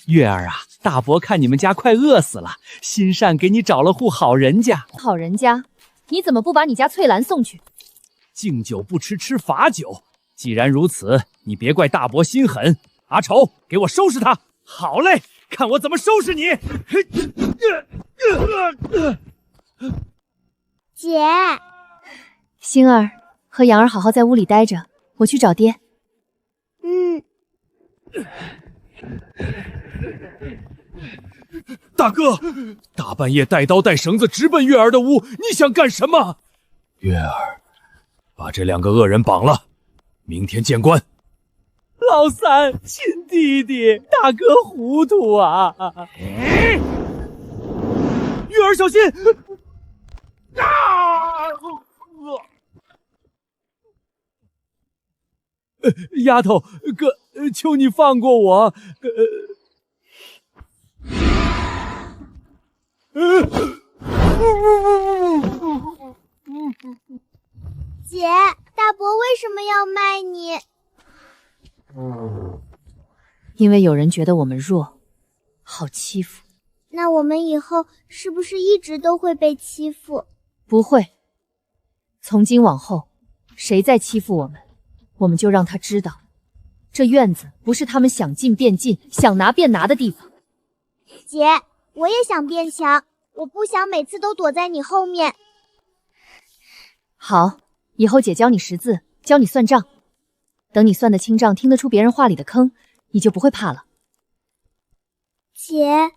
月儿啊，大伯看你们家快饿死了，心善给你找了户好人家。好人家？你怎么不把你家翠兰送去？敬酒不吃吃罚酒。既然如此，你别怪大伯心狠。阿丑，给我收拾他！好嘞，看我怎么收拾你！姐，星儿和阳儿好好在屋里待着，我去找爹。大哥，大半夜带刀带绳子直奔月儿的屋，你想干什么？月儿，把这2个恶人绑了，明天见官。老三，亲弟弟，大哥糊涂啊！月儿小心！丫头，哥，求你放过我。姐，大伯为什么要卖你？因为有人觉得我们弱，好欺负。那我们以后是不是一直都会被欺负？不会。从今往后，谁再欺负我们，我们就让他知道，这院子不是他们想进便进、想拿便拿的地方。姐，我也想变强，我不想每次都躲在你后面。好，以后姐教你识字，教你算账。等你算得清账，听得出别人话里的坑，你就不会怕了。姐，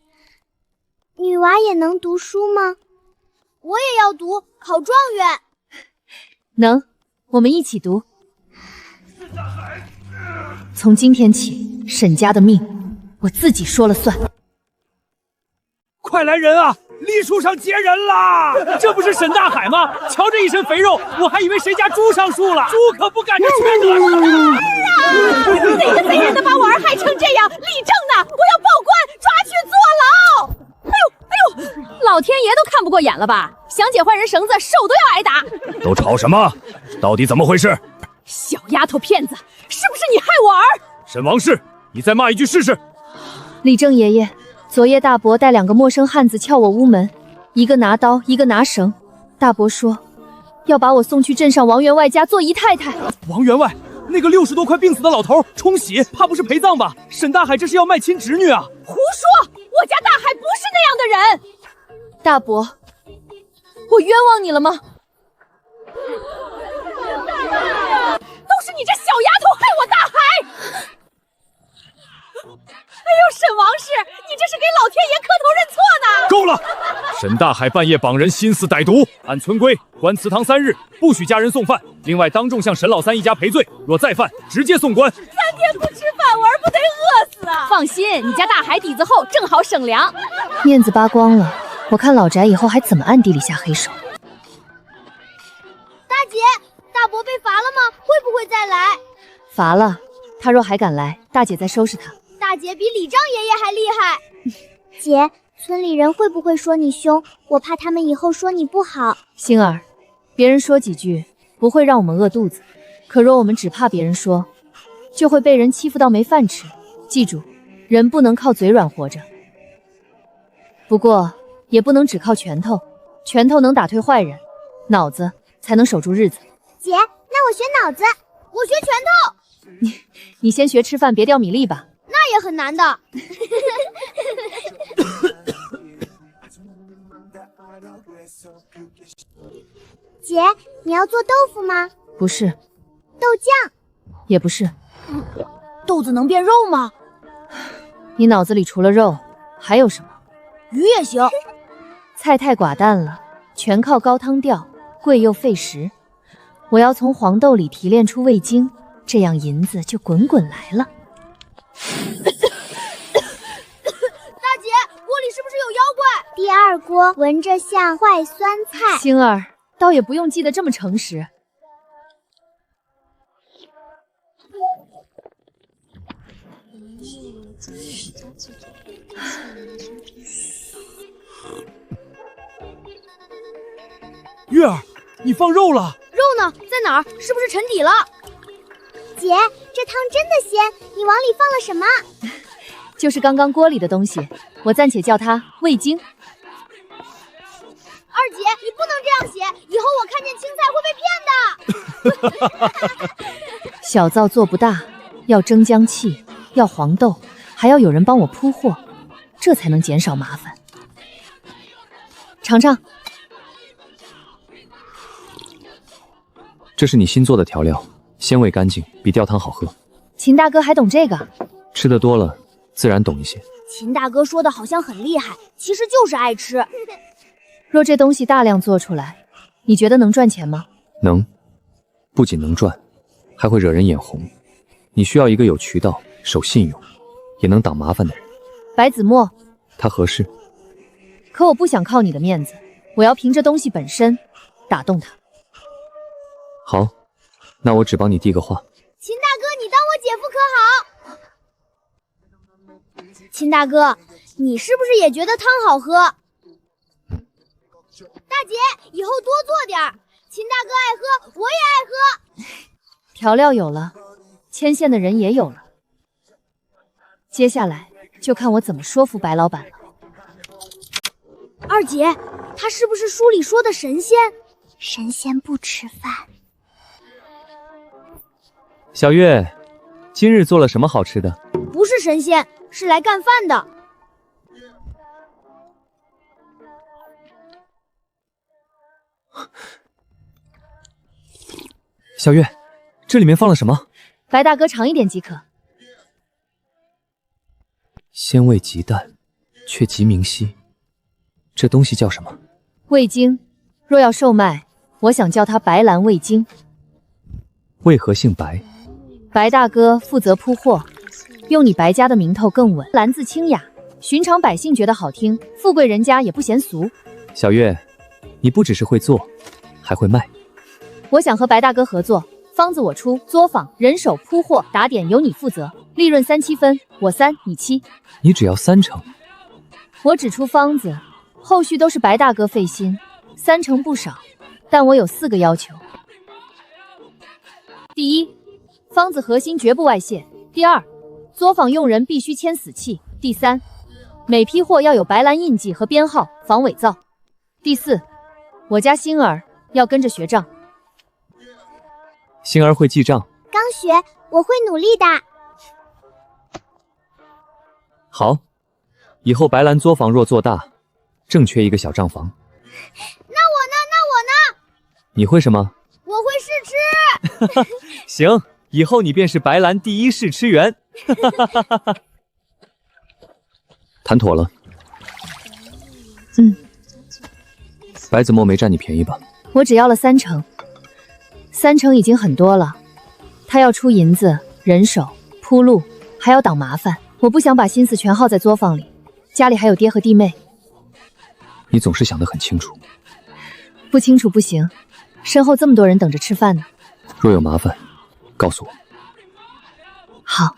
女娃也能读书吗？我也要读，考状元。能，我们一起读。从今天起，沈家的命我自己说了算。快来人啊！栗树上结人啦！这不是沈大海吗？瞧这一身肥肉，我还以为谁家猪上树了。猪可不敢这缺德事！哪个贼人能把我儿害成这样？立正呢！我要报官，抓去坐牢！哎呦，老天爷都看不过眼了吧？想解坏人绳子，手都要挨打！都吵什么？到底怎么回事？小丫头片子，是不是你害我儿？沈王氏，你再骂一句试试。李正爷爷。昨夜大伯带2个陌生汉子撬我屋门，一个拿刀，一个拿绳。大伯说要把我送去镇上王员外家做姨太太。王员外，那个60多快病死的老头冲喜，怕不是陪葬吧？沈大海这是要卖亲侄女啊！胡说，我家大海不是那样的人。大伯，我冤枉你了吗？都是你这小丫头害我大海！哎呦，沈王氏，你这是给老天爷磕头认错呢！够了！沈大海半夜绑人，心思歹毒，按村规关祠堂3日，不许家人送饭。另外，当众向沈老三一家赔罪，若再犯，直接送官。3天不吃饭，我儿不得饿死啊！放心，你家大海底子厚，正好省粮。面子扒光了，我看老翟以后还怎么暗地里下黑手。大姐，大伯被罚了吗？会不会再来？罚了，他若还敢来，大姐再收拾他。大姐比李丈爷爷还厉害。姐，村里人会不会说你凶？我怕他们以后说你不好。星儿，别人说几句不会让我们饿肚子，可若我们只怕别人说，就会被人欺负到没饭吃。记住，人不能靠嘴软活着，不过也不能只靠拳头，拳头能打退坏人，脑子才能守住日子。姐，那我学脑子，我学拳头。你先学吃饭，别掉米粒吧。那也很难的。姐，你要做豆腐吗？不是。豆酱？也不是。豆子能变肉吗？你脑子里除了肉还有什么？鱼也行。菜太寡淡了，全靠高汤调，贵又费时。我要从黄豆里提炼出味精，这样银子就滚滚来了。大姐，锅里是不是有妖怪？第二锅闻着像坏酸菜。星儿，倒也不用记得这么诚实。月儿，你放肉了？肉呢？在哪儿？是不是沉底了？姐，这汤真的鲜，你往里放了什么？就是刚刚锅里的东西，我暂且叫它味精。二姐，你不能这样写，以后我看见青菜会被骗的。小灶做不大，要蒸姜气，要黄豆，还要有人帮我铺货，这才能减少麻烦。尝尝，这是你新做的调料，鲜味干净，比吊汤好喝。秦大哥还懂这个？吃得多了，自然懂一些。秦大哥说的好像很厉害，其实就是爱吃。若这东西大量做出来，你觉得能赚钱吗？能，不仅能赚，还会惹人眼红。你需要一个有渠道、守信用，也能挡麻烦的人。白子墨，他合适。可我不想靠你的面子，我要凭这东西本身打动他。好，那我只帮你递个话。秦大哥，你当我姐夫可好？秦大哥，你是不是也觉得汤好喝？大姐，以后多做点儿。秦大哥爱喝，我也爱喝。调料有了，牵线的人也有了，接下来就看我怎么说服白老板了。二姐，他是不是书里说的神仙？神仙不吃饭。小月，今日做了什么好吃的？不是神仙，是来干饭的。小月，这里面放了什么？白大哥尝一点即可。鲜味极淡，却极明晰。这东西叫什么？味精。若要售卖，我想叫它白兰味精。为何姓白？白大哥负责铺货，用你白家的名头更稳，兰字清雅，寻常百姓觉得好听，富贵人家也不嫌俗。小月，你不只是会做，还会卖。我想和白大哥合作，方子我出，作坊、人手、铺货、打点由你负责，利润3-7分，我3，你7。你只要30%。我只出方子，后续都是白大哥费心，30%不少，但我有4个要求。第一，方子核心绝不外泄；第二，作坊用人必须签死契；第三，每批货要有白兰印记和编号，防伪造；第四，我家星儿要跟着学账。星儿会记账。刚学，我会努力的。好，以后白兰作坊若做大，正缺一个小账房。那我呢？你会什么？我会试吃。行，以后你便是白兰第一试吃员。谈妥了。白子墨没占你便宜吧？我只要了30%，30%已经很多了。他要出银子、人手、铺路，还要挡麻烦。我不想把心思全耗在作坊里，家里还有爹和弟妹。你总是想得很清楚。不清楚不行，身后这么多人等着吃饭呢。若有麻烦，告诉我。好。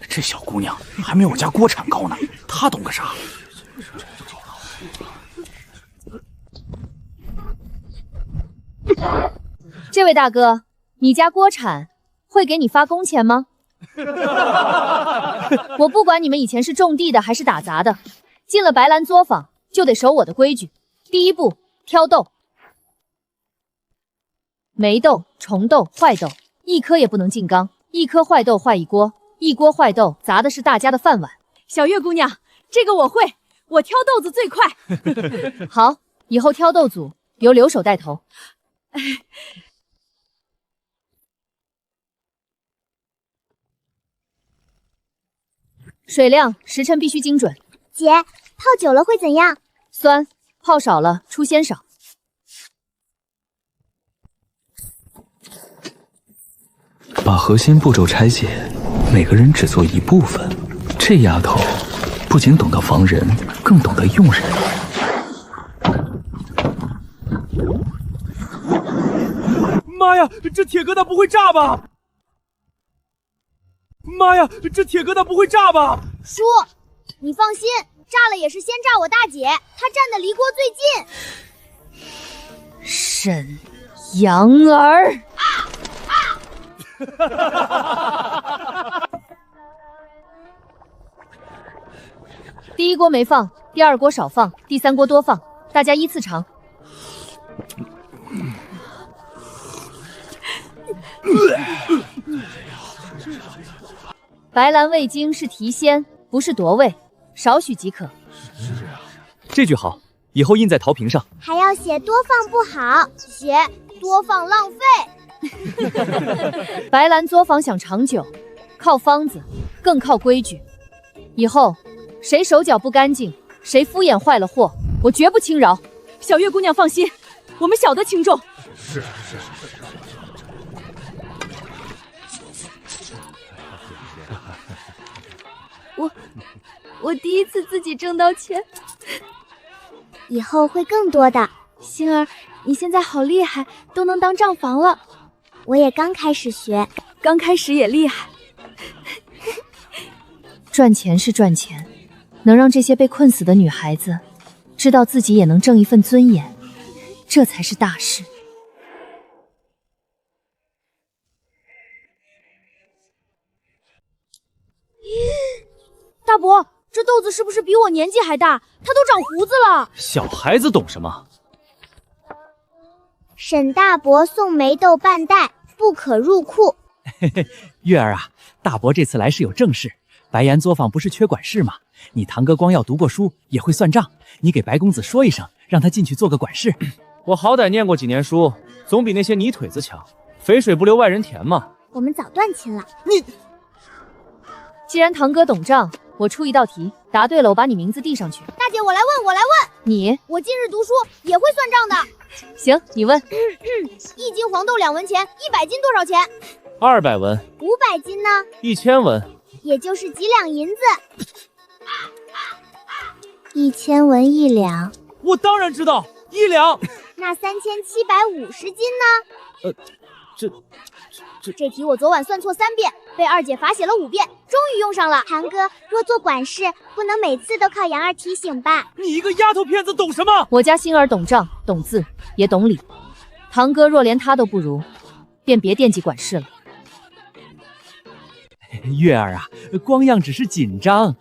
这小姑娘还没我家锅铲高呢，她懂个啥？这位大哥，你家锅铲会给你发工钱吗？我不管你们以前是种地的还是打杂的，进了白兰作坊就得守我的规矩。第一步，挑豆，霉豆、虫豆、坏豆，一颗也不能进缸，一颗坏豆坏一锅，一锅坏豆砸的是大家的饭碗。小月姑娘，这个我会，我挑豆子最快。好，以后挑豆组由留守带头。水量、时辰必须精准。姐，泡久了会怎样？酸，泡少了出鲜少。把核心步骤拆解，每个人只做一部分。这丫头不仅懂得防人，更懂得用人。妈呀，这铁疙瘩不会炸吧？妈呀，这铁疙瘩不会炸吧？叔，你放心，炸了也是先炸我大姐，她站的离锅最近。沈阳儿。第一锅没放，第二锅少放，第三锅多放，大家依次尝。白兰味精是提鲜，不是夺味，少许即可。这句好，以后印在陶瓶上。还要写多放不好，写多放浪费。白兰作坊想长久，靠方子，更靠规矩。以后谁手脚不干净，谁敷衍坏了货，我绝不轻饶。小月姑娘放心，我们晓得轻重。是。我第一次自己挣到钱，以后会更多的。星儿，你现在好厉害，都能当账房了。我也刚开始学，刚开始也厉害。赚钱是赚钱，能让这些被困死的女孩子知道自己也能挣一份尊严，这才是大事。大伯，这豆子是不是比我年纪还大？它都长胡子了。小孩子懂什么？沈大伯送梅豆半袋，不可入库。月儿啊，大伯这次来是有正事。白岩作坊不是缺管事吗？你堂哥光耀读过书，也会算账，你给白公子说一声，让他进去做个管事。我好歹念过几年书，总比那些泥腿子强。肥水不流外人田嘛。我们早断亲了。既然堂哥懂账，我出一道题，答对了我把你名字递上去。大姐，我来问。你，我近日读书也会算账的。行，你问。一斤黄豆2文钱，100斤多少钱200文。？500斤呢？1000文。也就是几两银子。1000文1两。我当然知道，1两。那3750斤呢？这题我昨晚算错3遍，被二姐罚写了5遍，终于用上了。堂哥，若做管事，不能每次都靠杨儿提醒吧？你一个丫头片子懂什么？我家星儿懂账、懂字，也懂理。堂哥若连他都不如，便别惦记管事了。月儿啊，光样只是紧张。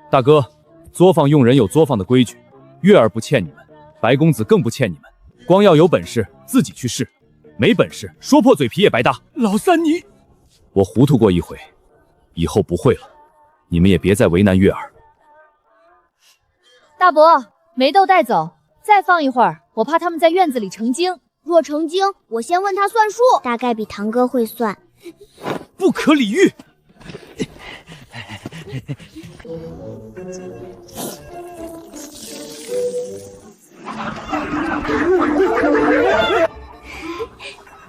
大哥，作坊用人有作坊的规矩，月儿不欠你们，白公子更不欠你们。光要有本事自己去试，没本事说破嘴皮也白搭。老三你，我糊涂过一回，以后不会了，你们也别再为难月儿。大伯，梅豆带走，再放一会儿，我怕他们在院子里成精。若成精，我先问他算数，大概比堂哥会算。不可理喻！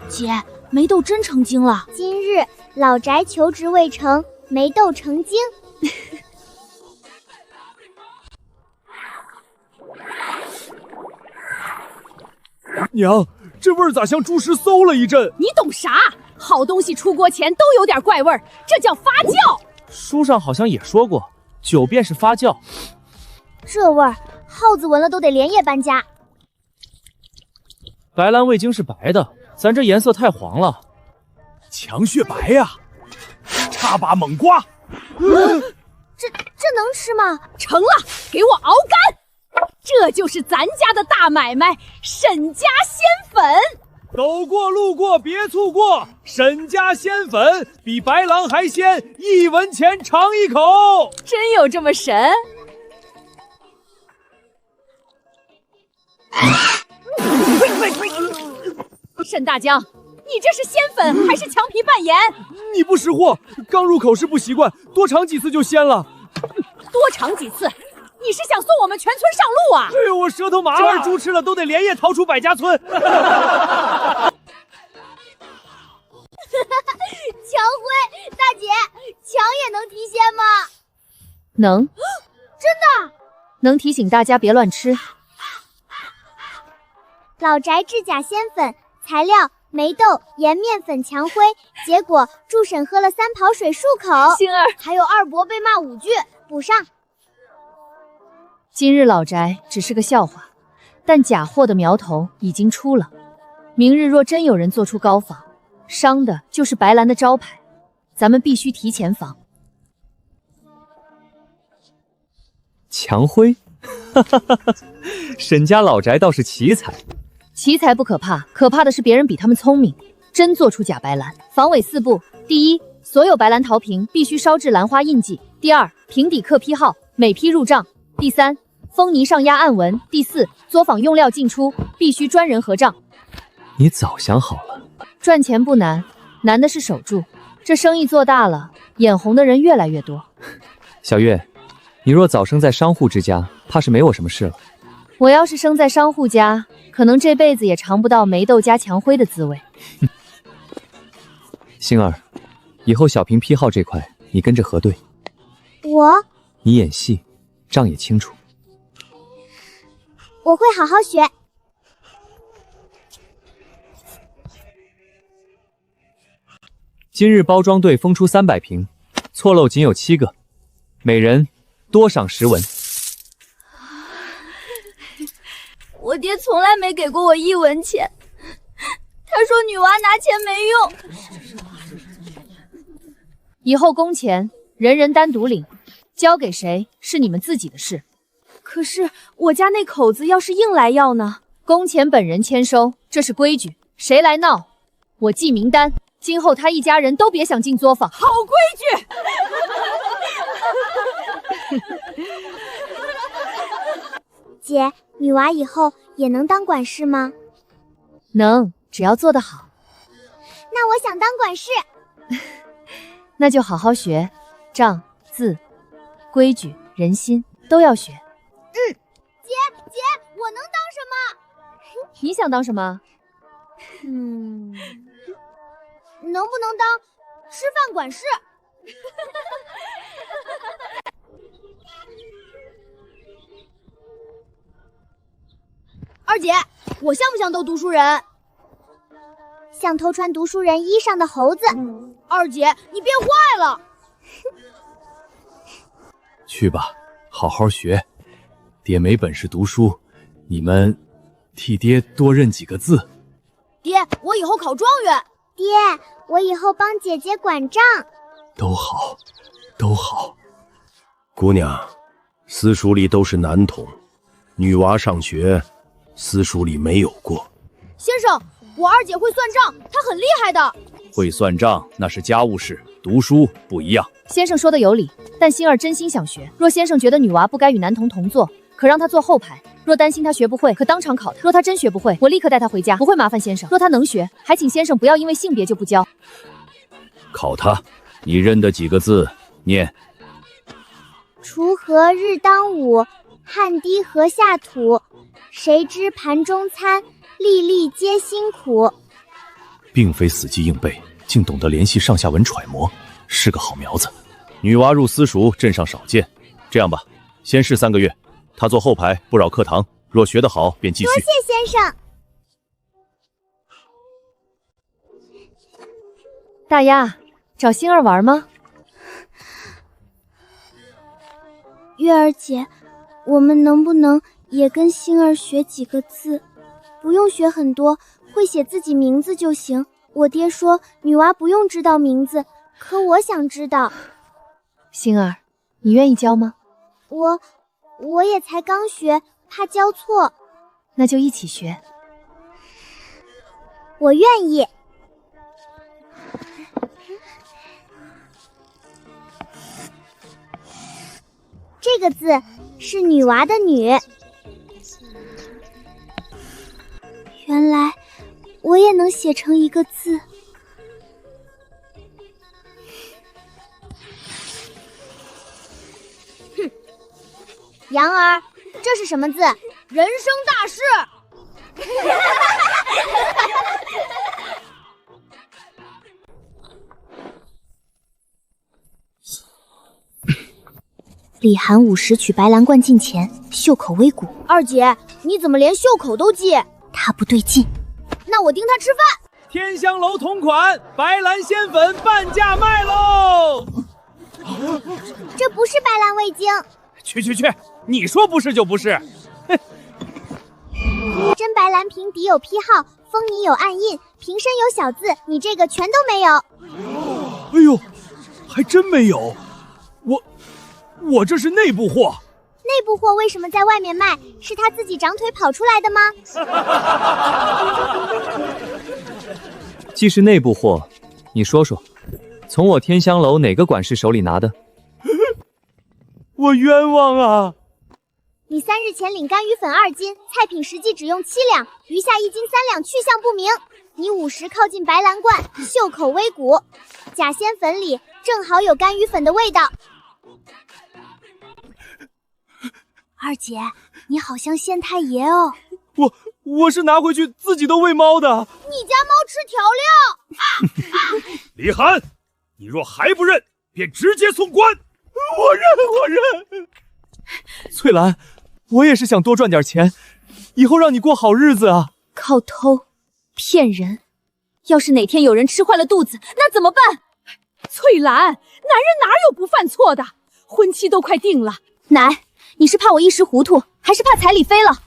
姐，梅豆真成精了。今日老宅求职未成，梅豆成精。娘，这味儿咋像猪食馊了一阵？你懂啥？好东西出锅前都有点怪味儿，这叫发酵。书上好像也说过，酒便是发酵。这味儿，耗子闻了都得连夜搬家。白兰味精是白的，咱这颜色太黄了。强血白呀，插把猛刮。这能吃吗？成了，给我熬干。这就是咱家的大买卖，沈家鲜粉。走过路过别错过，沈家鲜粉比白狼还鲜，1文钱尝一口。真有这么神？沈大江，你这是鲜粉还是墙皮拌盐？你不识货，刚入口时不习惯，多尝几次就鲜了。多尝几次？你是想送我们全村上路啊？哎呦，我舌头麻了，猪吃了都得连夜逃出百家村。强辉，大姐，强也能提鲜吗？能，真的？能提醒大家别乱吃。老宅制假鲜粉，材料梅豆、盐、面粉、强辉。结果助审喝了3泡水漱口。星儿，还有二伯被骂5句，补上。今日老宅只是个笑话，但假货的苗头已经出了。明日若真有人做出高仿，伤的就是白兰的招牌，咱们必须提前防。强辉，沈家老宅倒是奇才。奇才不可怕，可怕的是别人比他们聪明，真做出假白兰。防伪4步：第一，所有白兰陶瓶必须烧制兰花印记；第二，瓶底刻批号，每批入账；第三，封泥上压暗纹；第四，作坊用料进出必须专人核账。你早想好了。赚钱不难，难的是守住。这生意做大了，眼红的人越来越多。小月，你若早生在商户之家，怕是没我什么事了。我要是生在商户家，可能这辈子也尝不到梅豆加强辉的滋味。星儿，以后小瓶批号这块你跟着核对。我你演戏，账也清楚。会好好学。今日包装队封出300瓶，错漏仅有7个，每人多赏10文。我爹从来没给过我1文钱，他说女娃拿钱没用。以后工钱人人单独领，交给谁是你们自己的事。可是我家那口子要是硬来要呢？工钱本人签收，这是规矩。谁来闹，我记名单。今后他一家人都别想进作坊。好规矩。姐，女娃以后也能当管事吗？能，只要做得好。那我想当管事。那就好好学，账、字、规矩、人心都要学。姐，我能当什么？你想当什么？能不能当吃饭管事？二姐，我像不像都读书人？像偷穿读书人衣裳的猴子。二姐，你变坏了。去吧，好好学。爹没本事读书，你们替爹多认几个字。爹，我以后考状元。爹，我以后帮姐姐管账。都好，都好。姑娘，私塾里都是男童，女娃上学，私塾里没有过。先生，我二姐会算账，她很厉害的。会算账那是家务事，读书不一样。先生说的有理，但星儿真心想学。若先生觉得女娃不该与男童同坐，可让她坐后排；若担心她学不会，可当场考她。若她真学不会，我立刻带她回家，不会麻烦先生。若她能学，还请先生不要因为性别就不教。考她，你认得几个字？念。锄禾日当午，汗滴禾下土。谁知盘中餐，粒粒皆辛苦。并非死记硬背，竟懂得联系上下文揣摩，是个好苗子。女娃入私塾，镇上少见。这样吧，先试3个月，她坐后排，不扰课堂。若学得好，便继续。多谢先生。大丫，找星儿玩吗？月儿姐，我们能不能也跟星儿学几个字？不用学很多，会写自己名字就行。我爹说女娃不用知道名字，可我想知道。星儿，你愿意教吗？我也才刚学，怕教错。那就一起学。我愿意。这个字是女娃的女。原来我也能写成一个字。哼，杨儿，这是什么字？人生大事。李寒5时取白兰灌进前，袖口微鼓。二姐，你怎么连袖口都记？他不对劲。那我盯他吃饭。天香楼同款，白兰仙粉半价卖喽！这不是白兰味精。去，你说不是就不是。真白蓝瓶底有批号，封泥有暗印，瓶身有小字，你这个全都没有。哎呦，还真没有。我这是内部货。内部货为什么在外面卖？是他自己长腿跑出来的吗？既是内部货，你说说，从我天香楼哪个管事手里拿的？我冤枉啊！你3日前领干鱼粉2斤，菜品实际只用7两，余下1斤3两去向不明。你午时靠近白兰观，嗅口微古，假仙粉里正好有干鱼粉的味道。二姐，你好像县太爷哦。我是拿回去自己都喂猫的。你家猫吃调料。李涵，你若还不认，便直接送官。我认。翠兰，我也是想多赚点钱，以后让你过好日子啊。靠偷骗人，要是哪天有人吃坏了肚子，那怎么办？翠兰，男人哪有不犯错的？婚期都快定了。奶，你是怕我一时糊涂，还是怕彩礼飞了？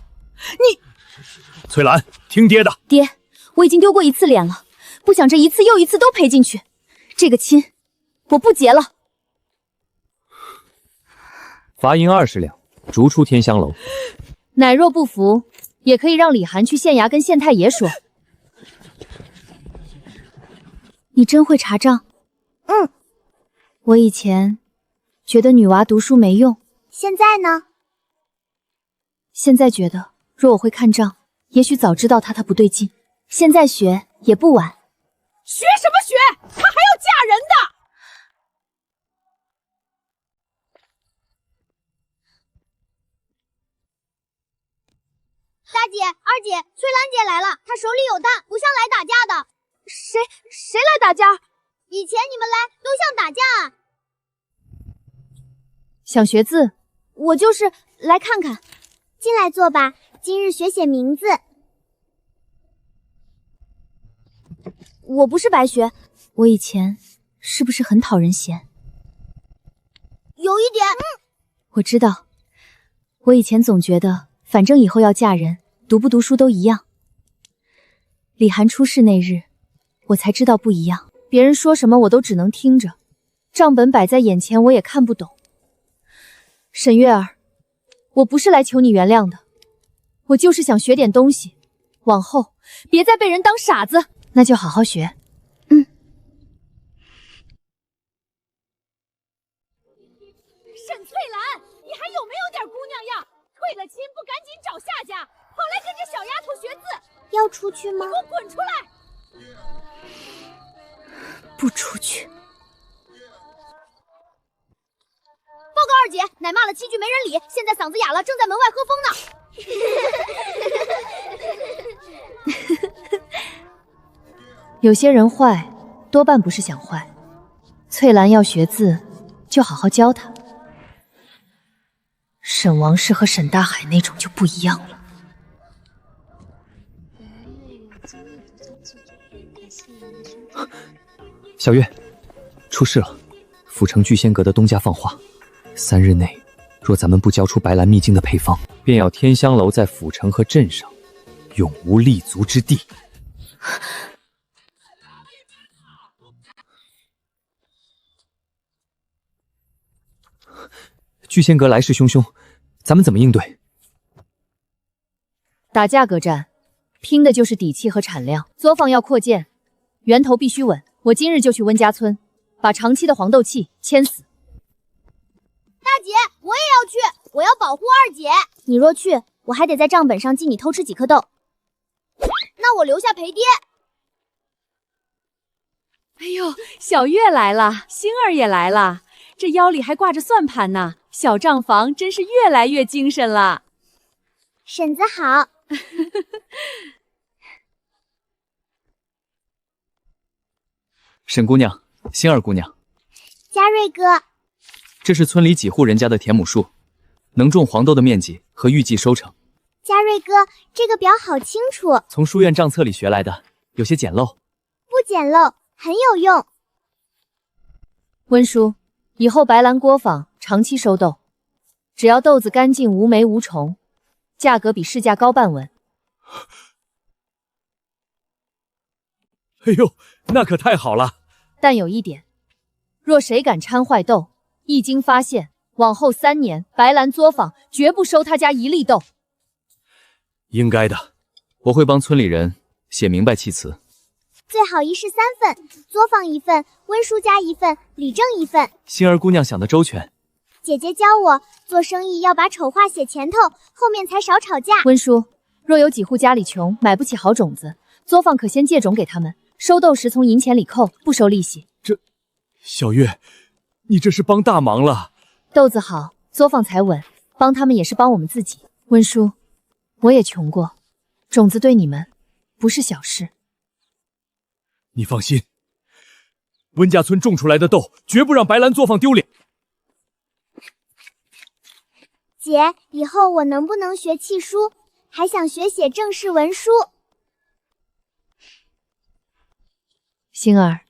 翠兰，听爹的。爹，我已经丢过1次脸了，不想这一次又一次都赔进去。这个亲，我不结了。罚银20两，逐出天香楼。奶若不服，也可以让李涵去县衙跟县太爷说。你真会查账。我以前觉得女娃读书没用，现在呢？现在觉得若我会看账，也许早知道她不对劲，现在学也不晚。学什么学？她还要嫁人的。大姐、二姐，翠兰姐来了，她手里有弹，不像来打架的。谁来打架？以前你们来都像打架啊。想学字，我就是来看看。进来坐吧，今日学写名字。我不是白学，我以前是不是很讨人嫌？有一点。我知道，我以前总觉得反正以后要嫁人，读不读书都一样。李涵出事那日，我才知道不一样。别人说什么我都只能听着，账本摆在眼前我也看不懂。沈月儿，我不是来求你原谅的，我就是想学点东西，往后别再被人当傻子，那就好好学。沈翠兰，你还有没有点姑娘样？退了亲不赶紧找下家，跑来跟着小丫头学字？要出去吗？你给我滚出来！不出去。报告二姐，奶骂了7句没人理，现在嗓子哑了，正在门外喝风呢。有些人坏，多半不是想坏。翠兰要学字，就好好教她。沈王氏和沈大海那种就不一样了。小月，出事了！府城聚仙阁的东家放话，3日内，若咱们不交出白兰秘境的配方，便要天香楼在府城和镇上永无立足之地。聚仙阁来势汹汹，咱们怎么应对？打价格战，拼的就是底气和产量。作坊要扩建，源头必须稳。我今日就去温家村，把长期的黄豆气牵死。大姐，我也要去，我要保护二姐。你若去，我还得在账本上记你偷吃几颗豆。那我留下陪爹。哎呦，小月来了，星儿也来了，这腰里还挂着算盘呢，小账房真是越来越精神了。婶子好。沈姑娘，星儿姑娘，嘉瑞哥，这是村里几户人家的田亩数，能种黄豆的面积和预计收成。嘉瑞哥，这个表好清楚，从书院账册里学来的，有些简陋。不简陋，很有用。温叔，以后白兰锅坊长期收豆，只要豆子干净无霉无虫，价格比市价高半文。哎呦，那可太好了！但有一点，若谁敢掺坏豆，一经发现，往后3年，白兰作坊绝不收他家一粒豆。应该的，我会帮村里人写明白契词。最好一式3份，作坊1份，温叔家1份，李正1份。星儿姑娘想得周全。姐姐教我做生意要把丑话写前头，后面才少吵架。温叔，若有几户家里穷，买不起好种子，作坊可先借种给他们，收豆时从银钱里扣，不收利息。小月，你这是帮大忙了。豆子好，作坊才稳，帮他们也是帮我们自己。温叔，我也穷过，种子对你们不是小事。你放心，温家村种出来的豆绝不让白兰作坊丢脸。姐，以后我能不能学契书？还想学写正式文书。星儿，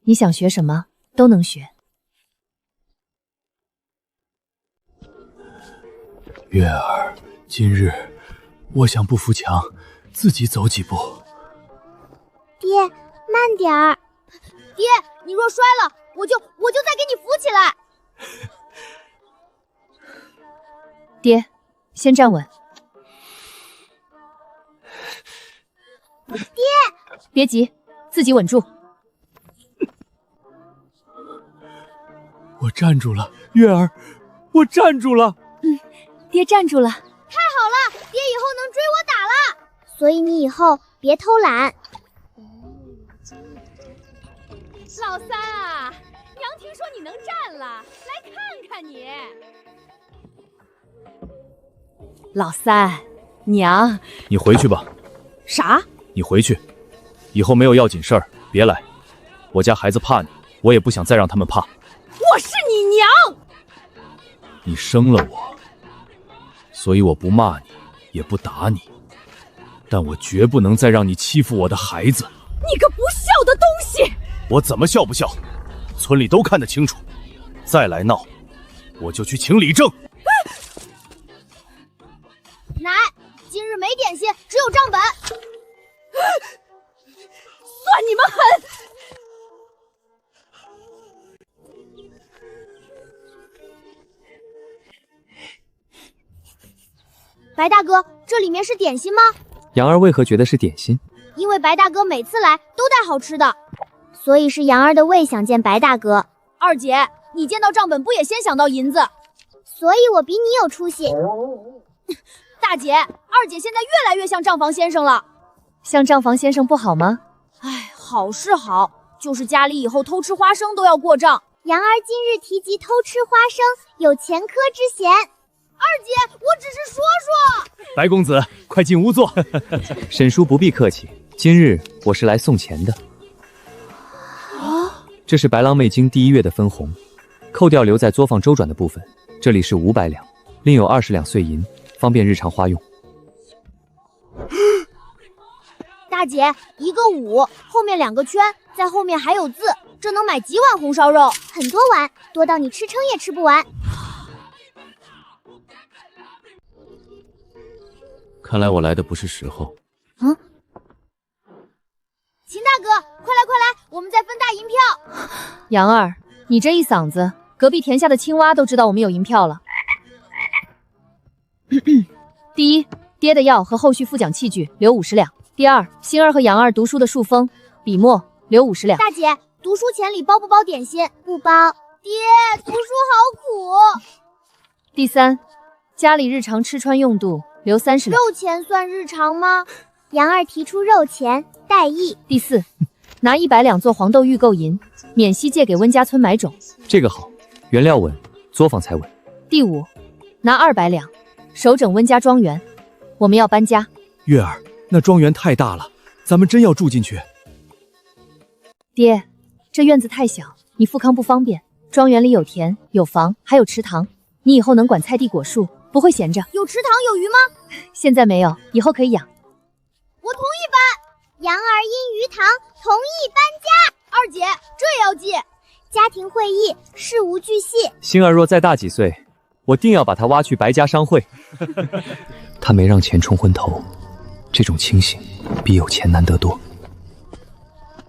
你想学什么都能学。月儿，今日我想不扶墙，自己走几步。爹，慢点儿。爹，你若摔了，我就再给你扶起来。爹，先站稳。爹，别急，自己稳住。我站住了，月儿，我站住了。爹站住了。太好了，爹以后能追我打了。所以你以后别偷懒。老三啊，娘听说你能站了，来看看你。老三，娘，你回去吧。啥？你回去，以后没有要紧事儿别来。我家孩子怕你，我也不想再让他们怕。我是你娘。你生了我，所以我不骂你，也不打你，但我绝不能再让你欺负我的孩子。你个不孝的东西！我怎么孝不孝？村里都看得清楚。再来闹，我就去请李正。奶，今日没点心，只有账本。算你们狠！白大哥，这里面是点心吗？杨儿为何觉得是点心？因为白大哥每次来都带好吃的，所以是杨儿的胃想见白大哥。二姐，你见到账本不也先想到银子？所以我比你有出息。大姐，二姐现在越来越像账房先生了。像账房先生不好吗？哎，好是好，就是家里以后偷吃花生都要过账。杨儿今日提及偷吃花生，有前科之嫌。二姐，我只是说说。白公子，快进屋坐。沈叔不必客气，今日我是来送钱的。这是白狼妹经第1月的分红，扣掉留在作坊周转的部分，这里是500两，另有20两碎银，方便日常花用。大姐，一个5，后面2个圈，在后面还有字，这能买几碗红烧肉？很多碗，多到你吃撑也吃不完。看来我来的不是时候。秦大哥，快来快来，我们再分大银票。杨儿，你这一嗓子，隔壁田下的青蛙都知道我们有银票了。第一，爹的药和后续复讲器具留50两。第二，星儿和杨儿读书的书封、笔墨留50两。大姐，读书钱里包不包点心？不包。爹，读书好苦。第三，家里日常吃穿用度留30两。肉钱算日常吗？杨儿提出肉钱，代意。第四，拿100两做黄豆预购银，免息借给温家村买种。这个好，原料稳，作坊才稳。第五，拿200两，手整温家庄园，我们要搬家。月儿，那庄园太大了，咱们真要住进去。爹，这院子太小，你富康不方便。庄园里有田有房，还有池塘，你以后能管菜地果树，不会闲着。有池塘有鱼吗？现在没有，以后可以养。我同意搬。杨儿因鱼塘同意搬家。二姐，这也要记。家庭会议，事无巨细。星儿若再大几岁，我定要把他挖去白家商会。他没让钱冲昏头，这种清醒比有钱难得多。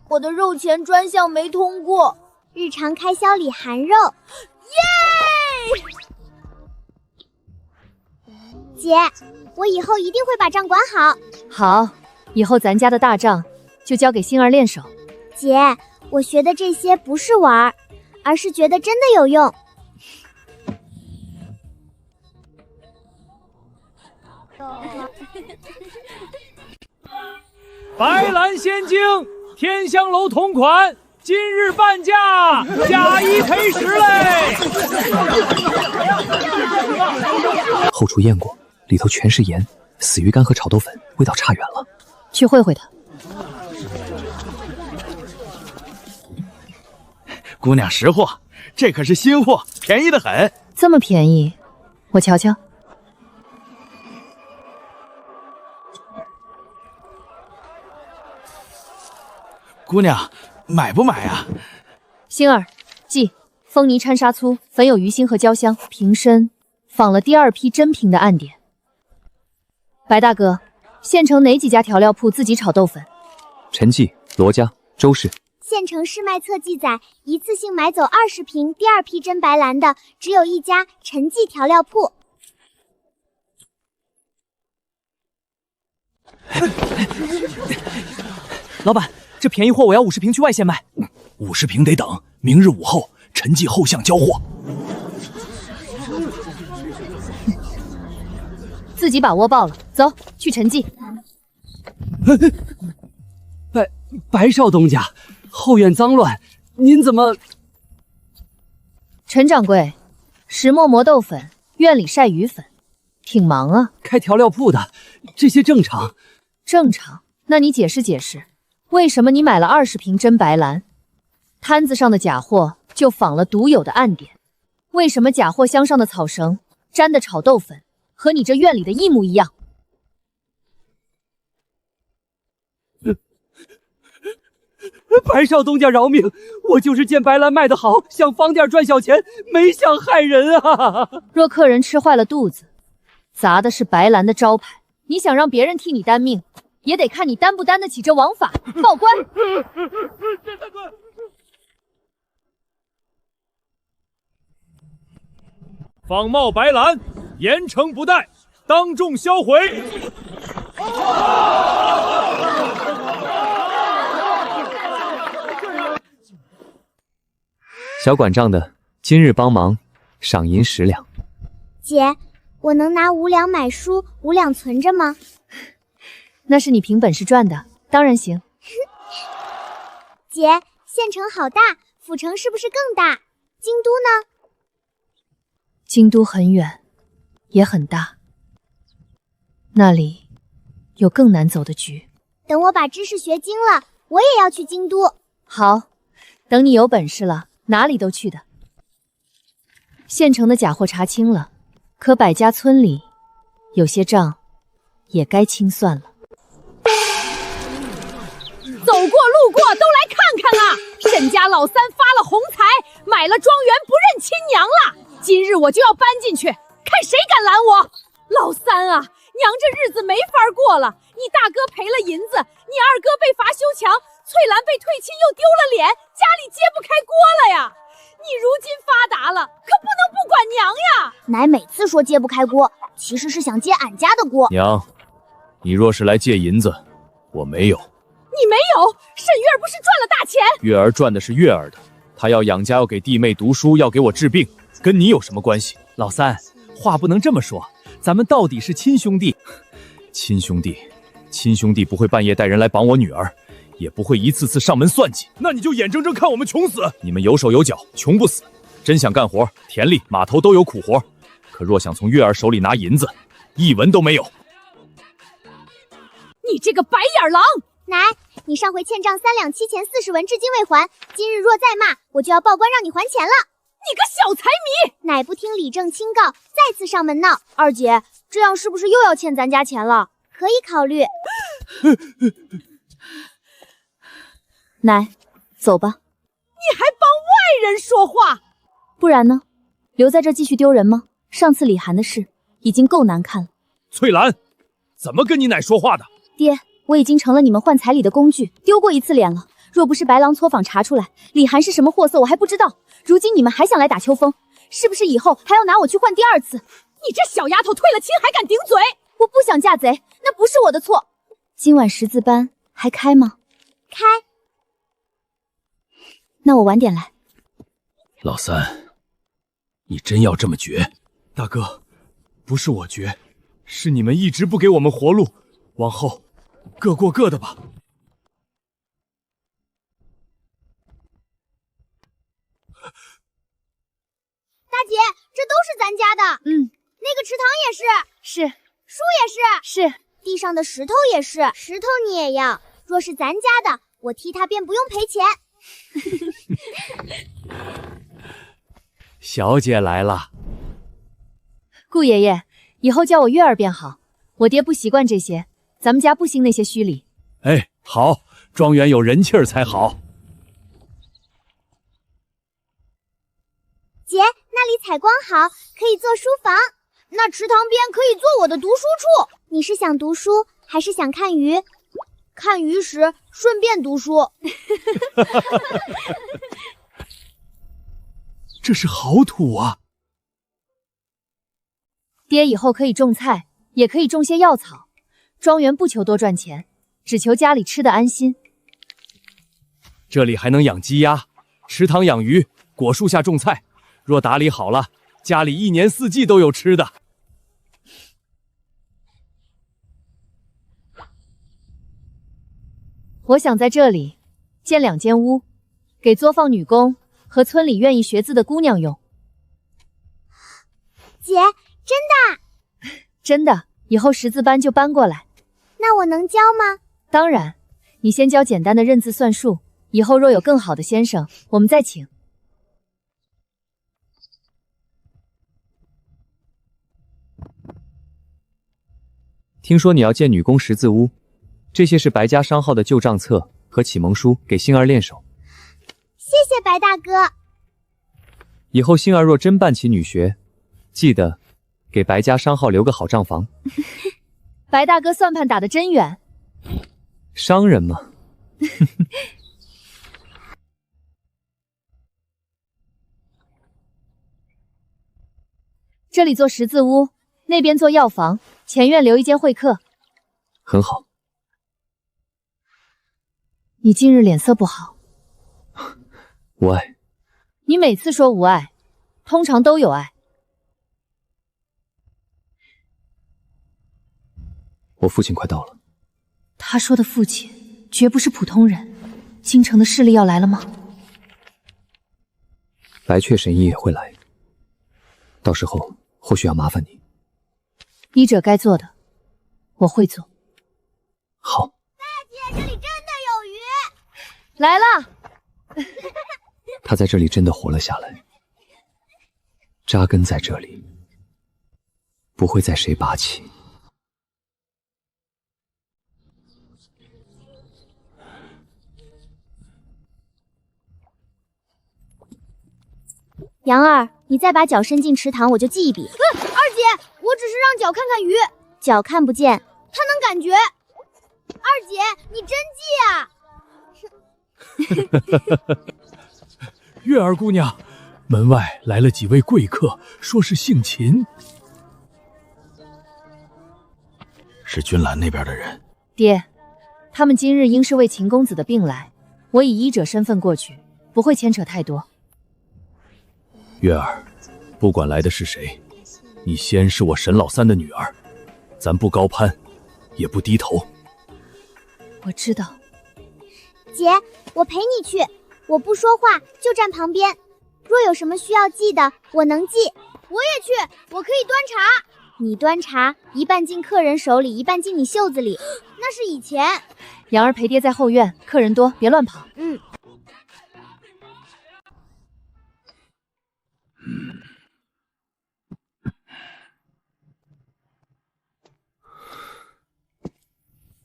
我的肉钱专项没通过，日常开销里含肉。耶！姐，我以后一定会把账管好。好，以后咱家的大账就交给星儿练手。姐，我学的这些不是玩，而是觉得真的有用。白兰仙境天香楼同款，今日半价，假一赔10嘞！后厨验过，里头全是盐，死鱼干和炒豆粉味道差远了。去会会他。姑娘识货，这可是新货，便宜得很。这么便宜，我瞧瞧。姑娘，买不买啊？星儿，记：蜂泥掺沙粗，粉有鱼腥和焦香，瓶身仿了第2批真瓶的暗点。白大哥，县城哪几家调料铺自己炒豆粉？陈记、罗家、周氏。县城市卖册记载，一次性买走20瓶第2批真白兰的，只有一家陈记调料铺。老板，这便宜货我要50瓶去外县卖。50瓶得等明日午后，陈记后巷交货。自己把窝爆了，走去陈记。白少东家，后院脏乱，您怎么？陈掌柜，石磨磨豆粉，院里晒鱼粉，挺忙啊。开调料铺的，这些正常。正常？那你解释解释，为什么你买了20瓶真白兰，摊子上的假货就仿了独有的暗点？为什么假货箱上的草绳粘的炒豆粉和你这院里的一模一样？白少东家饶命，我就是见白兰卖得好，想方店赚小钱，没想害人啊！若客人吃坏了肚子，砸的是白兰的招牌，你想让别人替你担命，也得看你担不担得起这王法。报官！仿冒白兰，严惩不贷，当众销毁。小管账的，今日帮忙，赏银10两。姐，我能拿5两买书，5两存着吗？那是你凭本事赚的，当然行。姐，县城好大，府城是不是更大？京都呢？京都很远，也很大，那里有更难走的局。等我把知识学精了，我也要去京都。好，等你有本事了，哪里都去的。县城的假货查清了，可百家村里有些账也该清算了。走过路过都来看看啊！沈家老三发了横财，买了庄园不认亲娘了。今日我就要搬进去，看谁敢拦我！老三啊，娘这日子没法过了。你大哥赔了银子，你二哥被罚修墙，翠兰被退亲又丢了脸，家里揭不开锅了呀！你如今发达了，可不能不管娘呀！奶每次说揭不开锅，其实是想揭俺家的锅。娘，你若是来借银子，我没有。你没有？沈月儿不是赚了大钱？月儿赚的是月儿的，她要养家，要给弟妹读书，要给我治病，跟你有什么关系？老三，话不能这么说，咱们到底是亲兄弟。亲兄弟不会半夜带人来绑我女儿，也不会一次次上门算计。那你就眼睁睁看我们穷死！你们有手有脚，穷不死。真想干活，田里码头都有苦活，可若想从月儿手里拿银子，一文都没有。你这个白眼狼！奶，你上回欠账3两期钱40文，至今未还。今日若再骂，我就要报官让你还钱了。你个小财迷！奶不听理政清告，再次上门闹。二姐，这样是不是又要欠咱家钱了？可以考虑。奶，走吧。你还帮外人说话？不然呢？留在这继续丢人吗？上次李涵的事已经够难看了。翠兰，怎么跟你奶说话的？爹，我已经成了你们换彩礼的工具，丢过一次脸了。若不是白狼撮访查出来李涵是什么货色，我还不知道。如今你们还想来打秋风，是不是以后还要拿我去换第二次？你这小丫头退了亲还敢顶嘴！我不想嫁贼，那不是我的错。今晚识字班还开吗？开。那我晚点来。老三，你真要这么绝？大哥，不是我绝，是你们一直不给我们活路，往后各过各的吧。大姐，这都是咱家的。那个池塘也是，树也是，地上的石头也是，石头你也要。若是咱家的，我替他便不用赔钱。小姐来了。顾爷爷，以后叫我月儿便好。我爹不习惯这些，咱们家不兴那些虚礼。哎，好，庄园有人气儿才好。姐，那里采光好，可以做书房。那池塘边可以做我的读书处。你是想读书，还是想看鱼？看鱼时顺便读书。这是好土啊！爹以后可以种菜，也可以种些药草。庄园不求多赚钱，只求家里吃得安心。这里还能养鸡鸭，池塘养鱼，果树下种菜。若打理好了，家里一年四季都有吃的。我想在这里建2间屋，给作坊女工和村里愿意学字的姑娘用。姐，真的？真的，以后识字班就搬过来。那我能教吗？当然，你先教简单的认字算术，以后若有更好的先生，我们再请。听说你要建女工识字屋，这些是白家商号的旧账册和启蒙书，给星儿练手。谢谢白大哥。以后星儿若真办起女学，记得给白家商号留个好账房。白大哥算盘打得真远。商人嘛。这里做识字屋，那边做药房，前院留1间会客。很好。你近日脸色不好。无碍。你每次说无碍，通常都有碍。我父亲快到了。他说的父亲绝不是普通人，京城的势力要来了吗？白雀神医也会来，到时候或许要麻烦你。医者该做的，我会做。好。大姐，这里真的有鱼。来了。他在这里真的活了下来，扎根在这里，不会再谁拔起。杨儿，你再把脚伸进池塘，我就记一笔。二姐，我只是让脚看看鱼，脚看不见，它能感觉。二姐，你真记啊！月儿姑娘，门外来了几位贵客，说是姓秦。是君兰那边的人。爹，他们今日应是为秦公子的病来，我以医者身份过去，不会牵扯太多。月儿，不管来的是谁，你先是我沈老三的女儿，咱不高攀，也不低头。我知道。姐，我陪你去，我不说话，就站旁边。若有什么需要记的，我能记。我也去，我可以端茶。你端茶，一半进客人手里，一半进你袖子里，那是以前。杨儿陪爹在后院，客人多，别乱跑。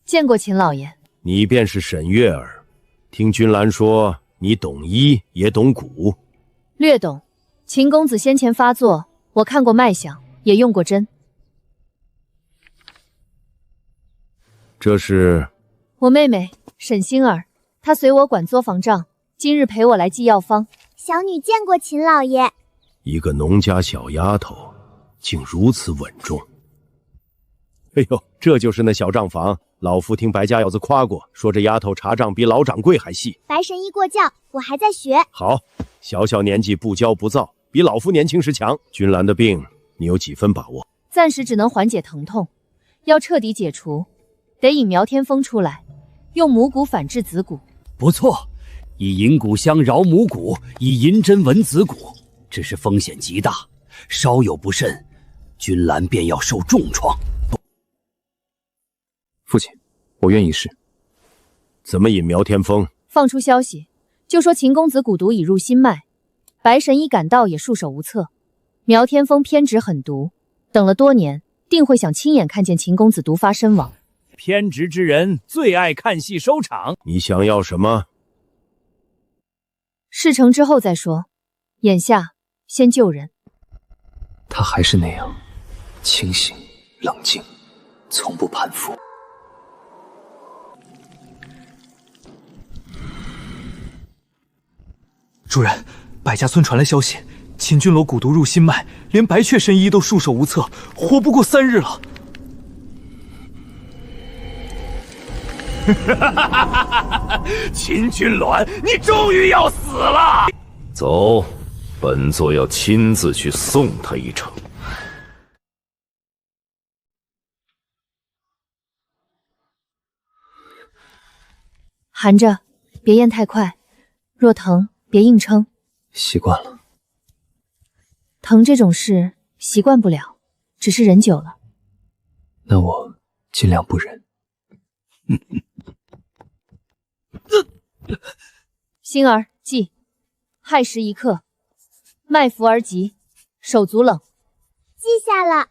见过秦老爷。你便是沈月儿，听君兰说你懂医也懂蛊。略懂。秦公子先前发作，我看过脉象，也用过针。这是我妹妹沈星儿，她随我管作坊账，今日陪我来寄药方。小女见过秦老爷。一个农家小丫头，竟如此稳重。哎呦，这就是那小账房。老夫听白家小子夸过，说这丫头查账比老掌柜还细。白神医过教，我还在学。好，小小年纪不骄不躁，比老夫年轻时强。君兰的病，你有几分把握？暂时只能缓解疼痛，要彻底解除，得引苗天风出来，用母骨反制子骨。不错，以银骨相饶母骨，以银针稳子骨，只是风险极大，稍有不慎，君兰便要受重创。父亲，我愿意试。怎么引苗天风？放出消息，就说秦公子蛊毒已入心脉，白神医赶到也束手无策。苗天风偏执狠毒，等了多年，定会想亲眼看见秦公子毒发身亡。偏执之人最爱看戏收场。你想要什么？事成之后再说，眼下先救人。他还是那样清醒冷静，从不攀附。主人，百家村传来消息，秦君楼蛊毒入心脉，连白雀神医都束手无策，活不过3日了。秦君鸾，你终于要死了！走，本座要亲自去送他一程。含着，别咽太快，若疼别硬撑。习惯了。疼这种事习惯不了，只是忍久了。那我尽量不忍。星儿记，亥时1刻，脉浮而急，手足冷。记下了。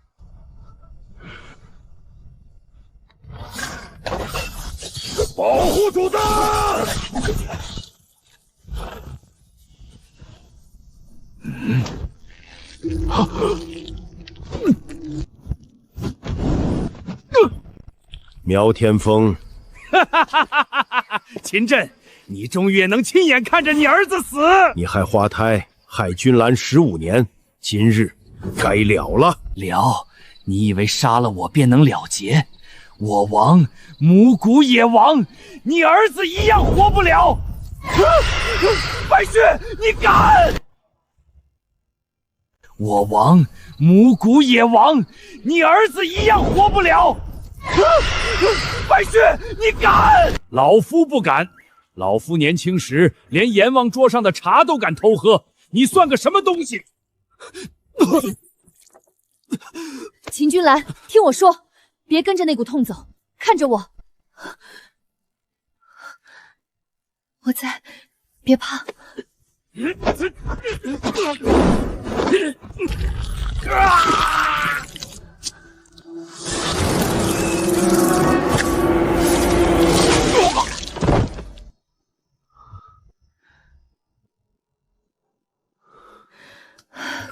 保护主子！苗天风，秦震，你终于也能亲眼看着你儿子死！你害花胎，害君兰15年，今日该了了。了？你以为杀了我便能了结？我亡，母骨也亡，你儿子一样活不了！白雪，你敢！我亡，母骨也亡，你儿子一样活不了！白雪，你敢！老夫不敢。老夫年轻时连阎王桌上的茶都敢偷喝，你算个什么东西？秦君兰，听我说，别跟着那股痛走，看着我。我在，别怕。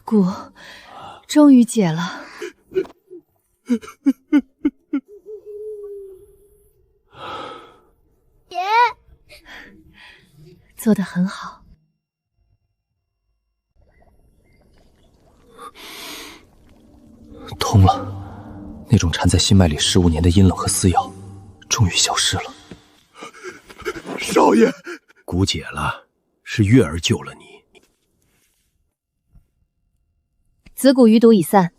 蛊终于解了。爷，做得很好。通了，那种缠在心脉里15年的阴冷和撕咬，终于消失了。少爷，蛊解了，是月儿救了你。子蛊余毒已散，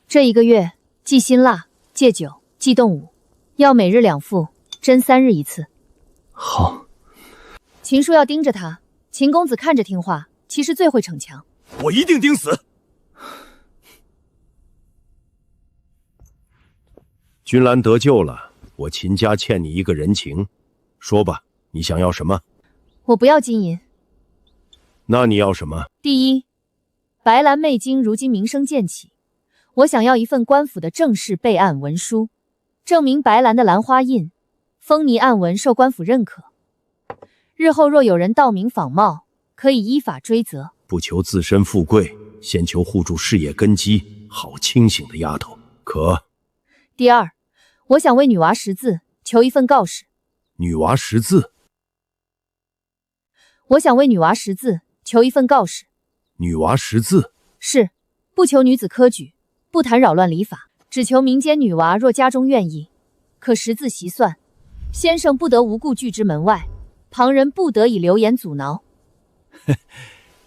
这1个月忌辛辣、戒酒、忌动武，药每日2副，针3日1次。好。秦叔要盯着他，秦公子看着听话，其实最会逞强。我一定盯死。君兰得救了，我秦家欠你一个人情，说吧，你想要什么？我不要金银。那你要什么？第一，白兰媚经如今名声渐起，我想要一份官府的正式备案文书，证明白兰的兰花印、风泥暗纹受官府认可。日后若有人盗名仿冒，可以依法追责。不求自身富贵，先求护住事业根基，好清醒的丫头。可第二，我想为女娃识字，求一份告示。女娃识字？我想为女娃识字，求一份告示。女娃识字？是，不求女子科举，不谈扰乱礼法，只求民间女娃若家中愿意，可识字习算，先生不得无故拒之门外，旁人不得以流言阻挠。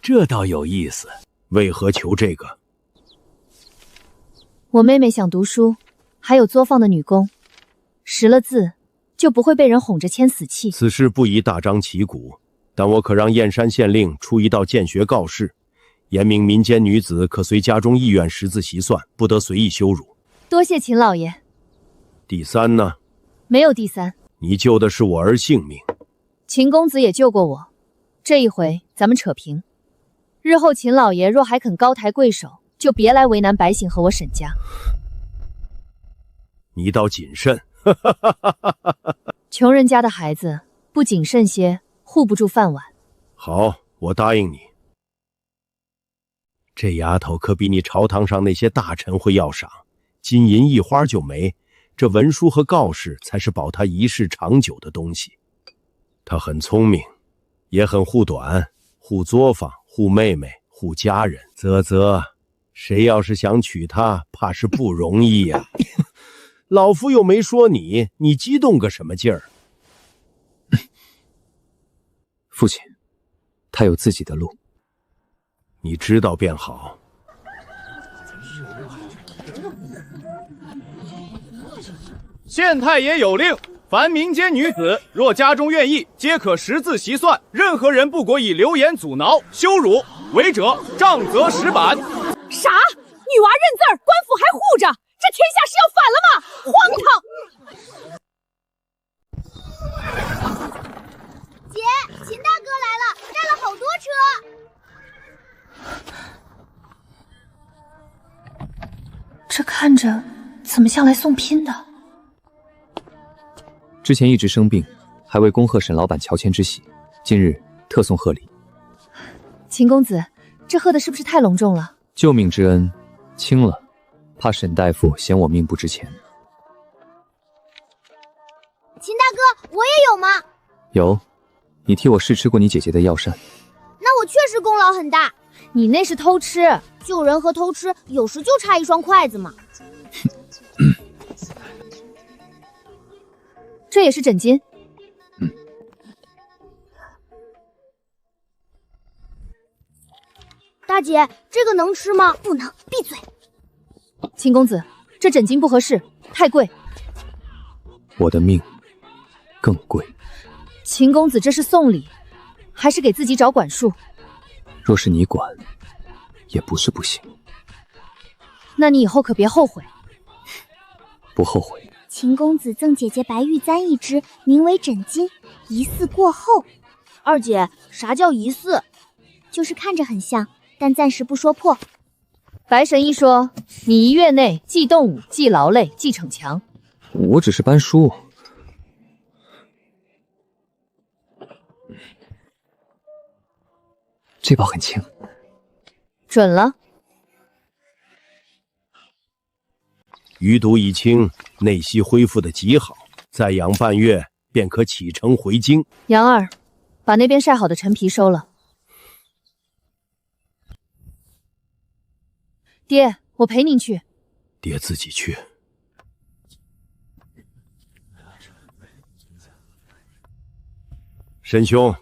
这倒有意思。为何求这个？我妹妹想读书，还有作坊的女工，识了字，就不会被人哄着签死契。此事不宜大张旗鼓，但我可让燕山县令出一道建学告示，言明民间女子可随家中意愿识字习算，不得随意羞辱。多谢秦老爷。第三呢？没有第三。你救的是我儿性命，秦公子也救过我，这一回咱们扯平。日后秦老爷若还肯高抬贵手，就别来为难百姓和我沈家。你倒谨慎。穷人家的孩子不谨慎些，护不住饭碗。好，我答应你。这丫头可比你朝堂上那些大臣会要赏，金银一花就没，这文书和告示才是保她一世长久的东西。她很聪明，也很护短，护作坊，护妹妹，护家人。谁要是想娶她，怕是不容易呀。老夫又没说你，你激动个什么劲儿？父亲，他有自己的路。你知道便好。县太爷有令，凡民间女子若家中愿意，皆可识字习算，任何人不果以流言阻挠、羞辱，违者杖责10板。啥？女娃认字儿，官府还护着，这天下是要反了吗？荒唐！姐，秦大哥来了，带了好多车。这看着怎么像来送姘的？之前一直生病，还为恭贺沈老板乔迁之喜，今日特送贺礼。秦公子，这贺的是不是太隆重了？救命之恩，轻了，怕沈大夫嫌我命不值钱。秦大哥，我也有吗？有，你替我试吃过你姐姐的药膳。那我确实功劳很大。你那是偷吃，救人和偷吃有时就差一双筷子嘛。这也是枕巾。大姐，这个能吃吗？不能，闭嘴。秦公子，这枕巾不合适，太贵。我的命更贵。秦公子，这是送礼，还是给自己找管束？若是你管，也不是不行。那你以后可别后悔。不后悔。秦公子赠姐姐白玉簪一只，名为枕巾，疑似过后。二姐，啥叫疑似？就是看着很像，但暂时不说破。白神医说，你1月内既动武，既劳累，既逞强。我只是搬书。这包很轻。准了。余毒已清，内息恢复的极好，再养半月便可启程回京。杨儿，把那边晒好的陈皮收了。爹，我陪您去。爹自己去。沈兄，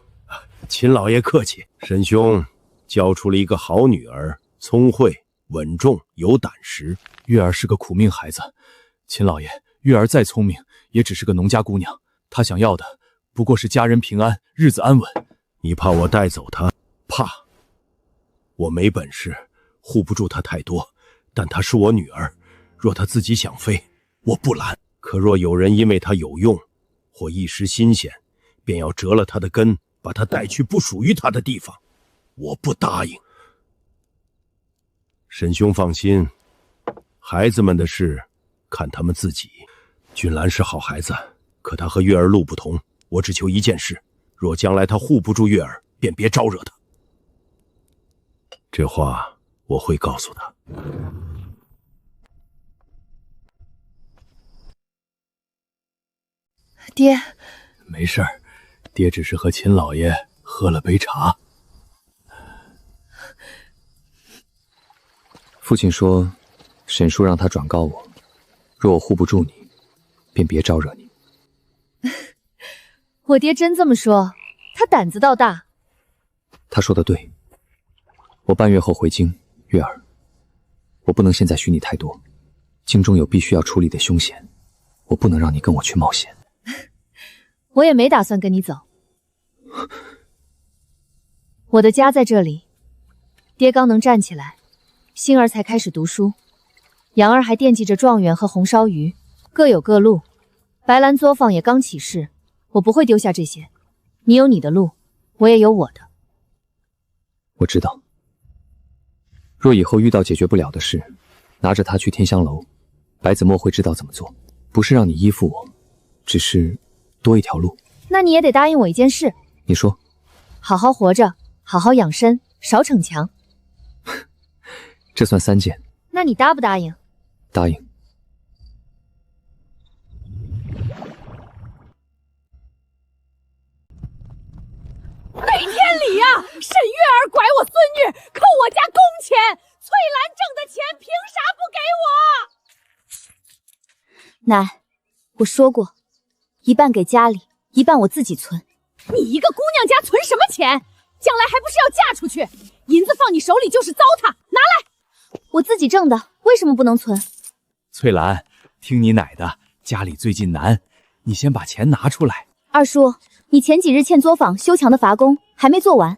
秦老爷客气。沈兄教出了一个好女儿，聪慧、稳重、有胆识。月儿是个苦命孩子，秦老爷，月儿再聪明，也只是个农家姑娘，她想要的不过是家人平安，日子安稳。你怕我带走她？怕。我没本事，护不住她太多，但她是我女儿，若她自己想飞，我不拦。可若有人因为她有用，或一时新鲜，便要折了她的根，把她带去不属于她的地方，我不答应。沈兄放心，孩子们的事看他们自己。君兰是好孩子，可她和月儿路不同，我只求一件事，若将来她护不住月儿，便别招惹她。这话我会告诉他。爹，没事儿，爹只是和秦老爷喝了杯茶。父亲说，沈叔让他转告我，若我护不住你，便别招惹你。我爹真这么说，他胆子倒大。他说的对，我半月后回京，月儿，我不能现在许你太多，京中有必须要处理的凶险，我不能让你跟我去冒险。我也没打算跟你走，我的家在这里。爹刚能站起来，星儿才开始读书，杨儿还惦记着状元和红烧鱼，各有各路。白兰作坊也刚起事，我不会丢下这些。你有你的路，我也有我的。我知道，若以后遇到解决不了的事，拿着它去天香楼，白子墨会知道怎么做。不是让你依附我，只是多一条路。那你也得答应我一件事。你说。好好活着，好好养身，少逞强。这算3件。那你答不答应？答应。哪天里呀，沈月儿拐我孙女，扣我家工钱，翠兰挣的钱凭啥不给我？奶，我说过，一半给家里，一半我自己存。你一个姑娘家存什么钱？将来还不是要嫁出去？银子放你手里就是糟蹋，拿来！我自己挣的，为什么不能存？翠兰，听你奶的，家里最近难，你先把钱拿出来。二叔，你前几日欠作坊修墙的伐工还没做完。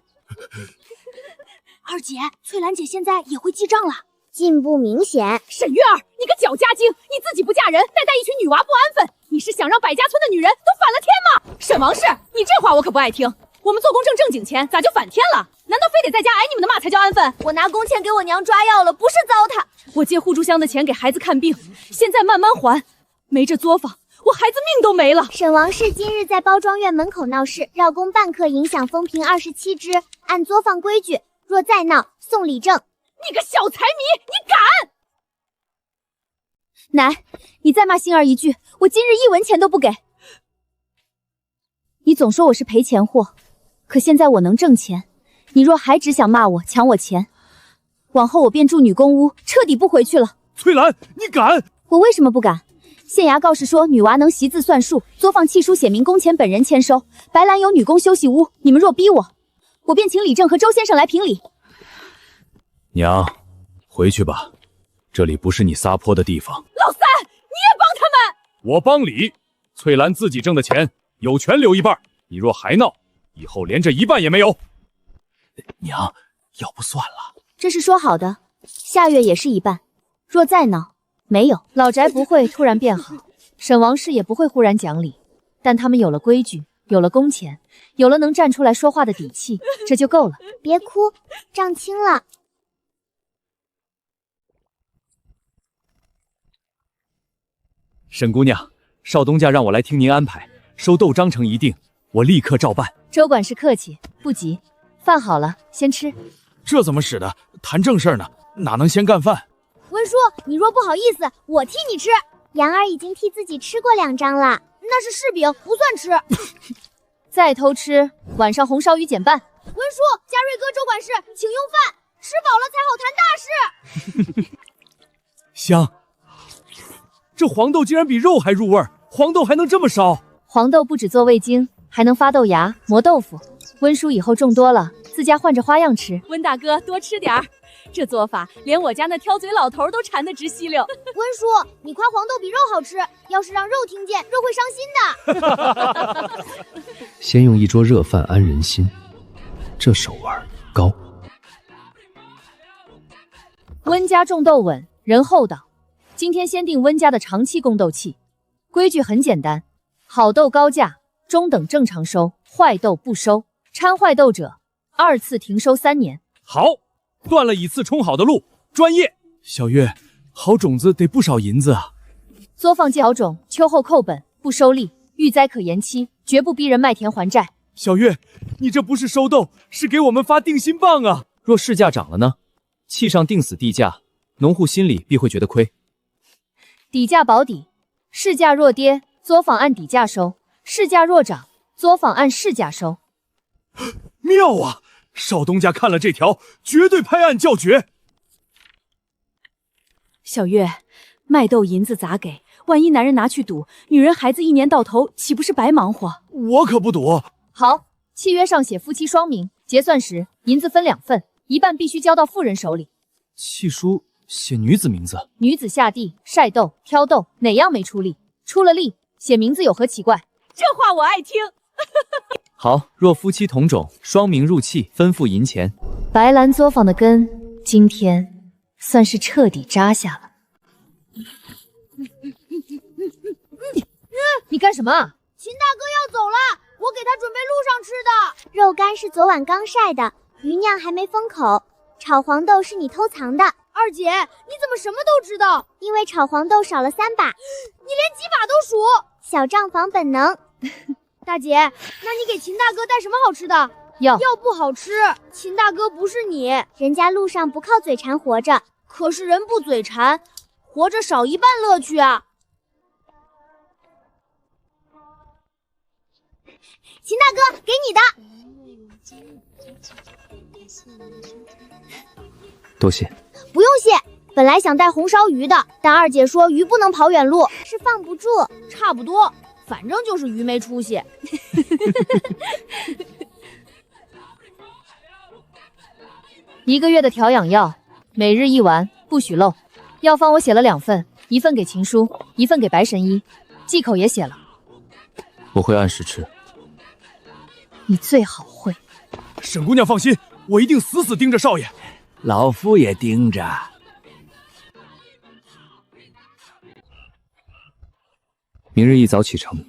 二姐，翠兰姐现在也会记账了，进步明显。沈月儿，你个搅家精，你自己不嫁人，再带一群女娃不安分，你是想让百家村的女人都反了天吗？沈王氏，你这话我可不爱听。我们做工挣正经钱，咋就反天了？难道非得在家挨你们的骂才叫安分？我拿工钱给我娘抓药了，不是糟蹋。我借互助箱的钱给孩子看病，现在慢慢还，没这作坊，我孩子命都没了。沈王氏今日在包庄院门口闹事，绕工半刻，影响风评27只，按作坊规矩，若再闹，送礼证。你个小财迷，你敢！奶，你再骂星儿一句，我今日1文钱都不给。你总说我是赔钱货，可现在我能挣钱，你若还只想骂我、抢我钱，往后我便住女工屋，彻底不回去了。翠兰，你敢？我为什么不敢？县衙告示说女娃能习字算术，作坊契书写明工钱本人签收，白兰有女工休息屋，你们若逼我，我便请李正和周先生来评理。娘，回去吧，这里不是你撒泼的地方。老三，你也帮他们？我帮理，翠兰自己挣的钱有权留一半，你若还闹，以后连这一半也没有。娘，要不算了。这是说好的，下月也是一半，若再闹，没有。老宅不会突然变好，沈王氏也不会忽然讲理，但他们有了规矩，有了工钱，有了能站出来说话的底气，这就够了。别哭，账清了。沈姑娘，少东家让我来听您安排，收豆章程一定，我立刻照办。周管事客气，不急。饭好了，先吃。这怎么使的？谈正事呢，哪能先干饭？温叔，你若不好意思，我替你吃。杨儿已经替自己吃过2张了，那是柿饼，不算吃。再偷吃，晚上红烧鱼减半。温叔，嘉瑞哥、周管事，请用饭，吃饱了才好谈大事。香，这黄豆竟然比肉还入味儿，黄豆还能这么烧？黄豆不止做味精，还能发豆芽、磨豆腐。温叔以后种多了，自家换着花样吃。温大哥多吃点儿，这做法连我家那挑嘴老头都馋得直吸溜。温叔，你夸黄豆比肉好吃，要是让肉听见，肉会伤心的。先用一桌热饭安人心，这手腕高。温家种豆稳，人厚道。今天先定温家的长期供豆期，规矩很简单：好豆高价，中等正常收，坏豆不收。掺坏豆者，2次停收3年。好，断了以次充好的路，专业。小月，好种子得不少银子啊。作坊借好种，秋后扣本，不收利，遇灾可延期，绝不逼人卖田还债。小月，你这不是收豆，是给我们发定心棒啊！若市价涨了呢？契上定死地价，农户心里必会觉得亏。底价保底，市价若跌，作坊按底价收；市价若涨，作坊按市价收。妙啊！少东家看了这条，绝对拍案叫绝。小月，卖豆银子咋给？万一男人拿去赌，女人孩子一年到头岂不是白忙活？我可不赌。好，契约上写夫妻双名，结算时银子分2份，一半必须交到妇人手里。契书写女子名字，女子下地晒豆、挑豆，哪样没出力？出了力，写名字有何奇怪？这话我爱听。好，若夫妻同种，双名入契，分付银钱。白兰作坊的根，今天算是彻底扎下了。你干什么？秦大哥要走了，我给他准备路上吃的。肉干是昨晚刚晒的，鱼酿还没封口。炒黄豆是你偷藏的。二姐，你怎么什么都知道？因为炒黄豆少了3把，你连几把都数。小账房本能。大姐，那你给秦大哥带什么好吃的？要不好吃。秦大哥不是你，人家路上不靠嘴馋活着，可是人不嘴馋，活着少一半乐趣啊。秦大哥，给你的。多谢。不用谢，本来想带红烧鱼的，但二姐说鱼不能跑远路，是放不住。差不多，反正就是鱼没出息。1个月的调养药，每日1丸，不许漏。药方我写了2份，1份给秦叔，1份给白神医，忌口也写了。我会按时吃。你最好会。沈姑娘放心，我一定死死盯着少爷。老夫也盯着。明日一早启程，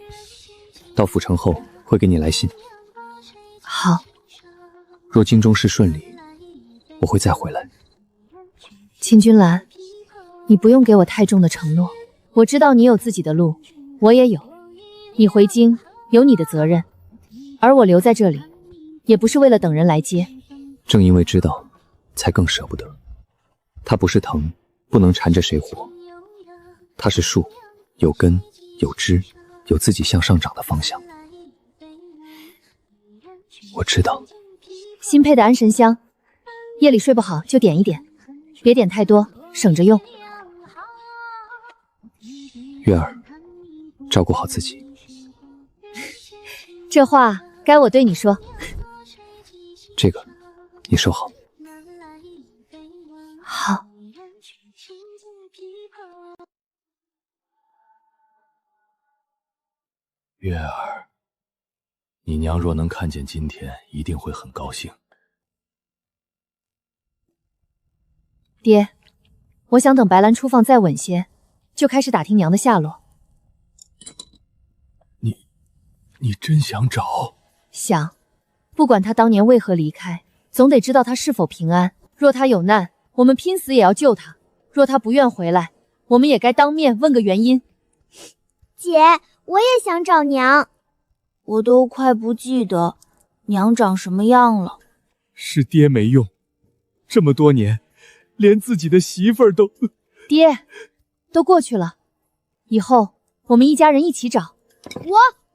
到府城后会给你来信。好。若京中事顺利，我会再回来。秦君兰，你不用给我太重的承诺。我知道你有自己的路，我也有。你回京有你的责任，而我留在这里，也不是为了等人来接。正因为知道，才更舍不得。它不是藤，不能缠着谁活。它是树，有根有枝，有自己向上长的方向。我知道。新配的安神香，夜里睡不好就点一点，别点太多，省着用。月儿，照顾好自己。这话该我对你说。这个，你收好。好。月儿，你娘若能看见今天，一定会很高兴。爹，我想等白兰出放再稳些，就开始打听娘的下落。你真想找？想，不管她当年为何离开，总得知道她是否平安。若她有难，我们拼死也要救她；若她不愿回来，我们也该当面问个原因。姐，我也想找娘，我都快不记得娘长什么样了。是爹没用，这么多年，连自己的媳妇儿都……爹，都过去了，以后我们一家人一起找。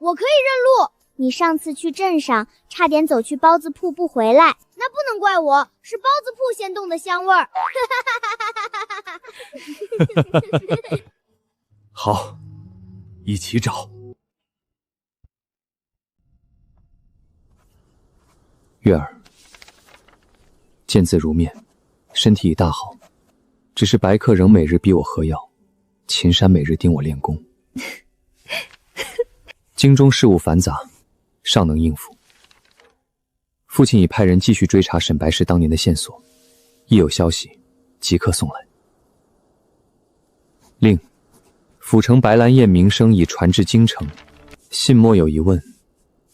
我可以认路。你上次去镇上，差点走去包子铺不回来，那不能怪我，是包子铺先动的香味儿。好，一起找。月儿，见字如面，身体已大好，只是白客仍每日逼我喝药，秦山每日盯我练功。京中事务繁杂，尚能应付。父亲已派人继续追查沈白氏当年的线索，一有消息即刻送来。另，府城白兰宴名声已传至京城，信末有疑问，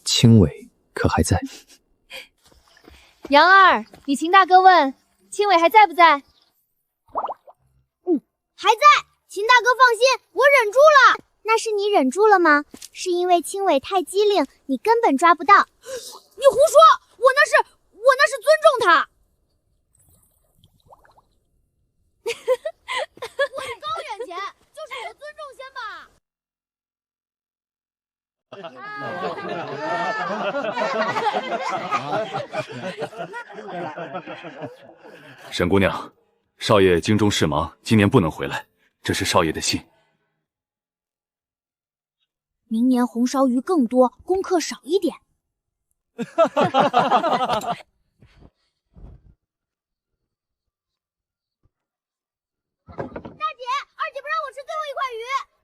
青伟可还在？杨儿，你秦大哥问青伟还在不在？还在。秦大哥放心，我忍住了。那是你忍住了吗？是因为青伟太机灵，你根本抓不到。你胡说！我那是尊重他。我是高远前，就是我尊重先吧。沈姑娘，少爷京中事忙，今年不能回来，这是少爷的信。明年红烧鱼更多，功课少一点。大姐，二姐不让我吃最后一块鱼，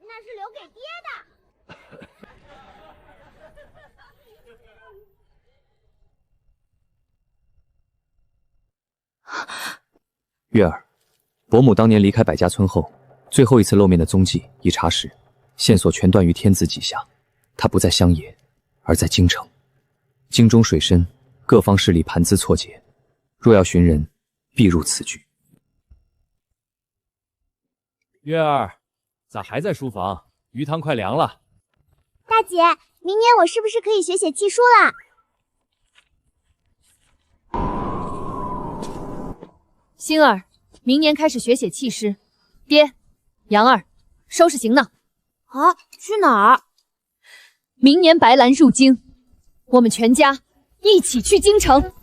那是留给爹的。月儿，伯母当年离开百家村后，最后一次露面的踪迹已查实，线索全断于天子几下。她不在乡野，而在京城。京中水深，各方势力盘滋错节，若要寻人，必入此局。月儿，咋还在书房？鱼汤快凉了。大姐，明年我是不是可以学写契书啦？星儿，明年开始学写契诗。爹，杨儿，收拾行囊。啊，去哪儿？明年白兰入京，我们全家一起去京城。